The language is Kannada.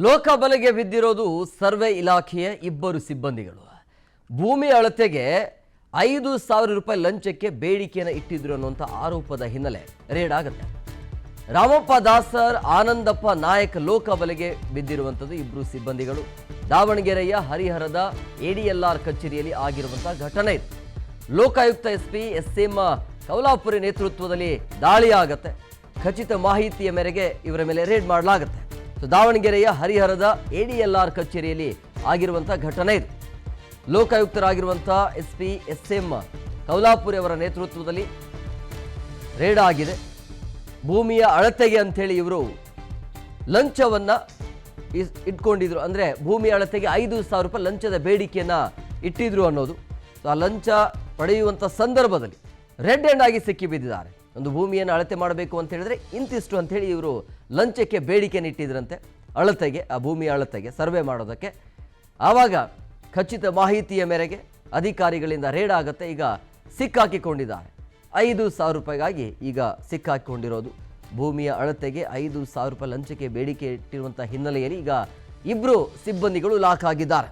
ಲೋಕಬಲೆಗೆ ಬಿದ್ದಿರೋದು ಸರ್ವೆ ಇಲಾಖೆಯ ಇಬ್ಬರು ಸಿಬ್ಬಂದಿಗಳು. ಭೂಮಿ ಅಳತೆಗೆ 5,000 ರೂಪಾಯಿ ಲಂಚಕ್ಕೆ ಬೇಡಿಕೆಯನ್ನು ಇಟ್ಟಿದ್ರು ಅನ್ನುವಂಥ ಆರೋಪದ ಹಿನ್ನೆಲೆ ರೇಡ್ ಆಗುತ್ತೆ. ರಾಮಪ್ಪ ದಾಸರ್, ಆನಂದಪ್ಪ ನಾಯಕ್ ಲೋಕಬಲೆಗೆ ಬಿದ್ದಿರುವಂಥದ್ದು ಇಬ್ಬರು ಸಿಬ್ಬಂದಿಗಳು. ದಾವಣಗೆರೆಯ ಹರಿಹರದ ADLR ಕಚೇರಿಯಲ್ಲಿ ಆಗಿರುವಂತಹ ಘಟನೆ ಇದು. ಲೋಕಾಯುಕ್ತ SP SM ಕೌಲಾಪುರಿ ನೇತೃತ್ವದಲ್ಲಿ ದಾಳಿ ಆಗುತ್ತೆ. ಖಚಿತ ಮಾಹಿತಿಯ ಮೇರೆಗೆ ಇವರ ಮೇಲೆ ರೇಡ್ ಮಾಡಲಾಗುತ್ತೆ. ದಾವಣಗೆರೆಯ ಹರಿಹರದ ADLR ಕಚೇರಿಯಲ್ಲಿ ಆಗಿರುವಂತಹ ಘಟನೆ ಇದು. ಲೋಕಾಯುಕ್ತರಾಗಿರುವಂತಹ SP SM ಕೌಲಾಪುರಿ ಅವರ ನೇತೃತ್ವದಲ್ಲಿ ರೇಡ್ ಆಗಿದೆ. ಭೂಮಿಯ ಅಳತೆಗೆ ಅಂಥೇಳಿ ಇವರು ಲಂಚವನ್ನ ಇಟ್ಕೊಂಡಿದ್ರು. ಅಂದರೆ ಭೂಮಿಯ ಅಳತೆಗೆ 5,000 ರೂಪಾಯಿ ಲಂಚದ ಬೇಡಿಕೆಯನ್ನು ಇಟ್ಟಿದ್ರು ಅನ್ನೋದು. ಆ ಲಂಚ ಪಡೆಯುವಂಥ ಸಂದರ್ಭದಲ್ಲಿ ರೆಡ್ ಹ್ಯಾಂಡ್ ಆಗಿ ಸಿಕ್ಕಿ ಬಿದ್ದಿದ್ದಾರೆ. ಒಂದು ಭೂಮಿಯನ್ನು ಅಳತೆ ಮಾಡಬೇಕು ಅಂತ ಹೇಳಿದ್ರೆ ಇಂತಿಷ್ಟು ಅಂಥೇಳಿ ಇವರು ಲಂಚಕ್ಕೆ ಬೇಡಿಕೆಯನ್ನು ಇಟ್ಟಿದ್ರಂತೆ. ಅಳತೆಗೆ, ಆ ಭೂಮಿಯ ಅಳತೆಗೆ, ಸರ್ವೆ ಮಾಡೋದಕ್ಕೆ. ಆವಾಗ ಖಚಿತ ಮಾಹಿತಿಯ ಮೇರೆಗೆ ಅಧಿಕಾರಿಗಳಿಂದ ರೇಡ್ ಆಗುತ್ತೆ. ಈಗ ಸಿಕ್ಕಾಕಿಕೊಂಡಿದ್ದಾರೆ. 5,000 ರೂಪಾಯಿಗಾಗಿ ಈಗ ಸಿಕ್ಕಾಕಿಕೊಂಡಿರೋದು. ಭೂಮಿಯ ಅಳತೆಗೆ 5,000 ರೂಪಾಯಿ ಲಂಚಕ್ಕೆ ಬೇಡಿಕೆ ಇಟ್ಟಿರುವಂಥ ಹಿನ್ನೆಲೆಯಲ್ಲಿ ಈಗ ಇಬ್ಬರು ಸಿಬ್ಬಂದಿಗಳು ಲಾಕ್ ಆಗಿದ್ದಾರೆ.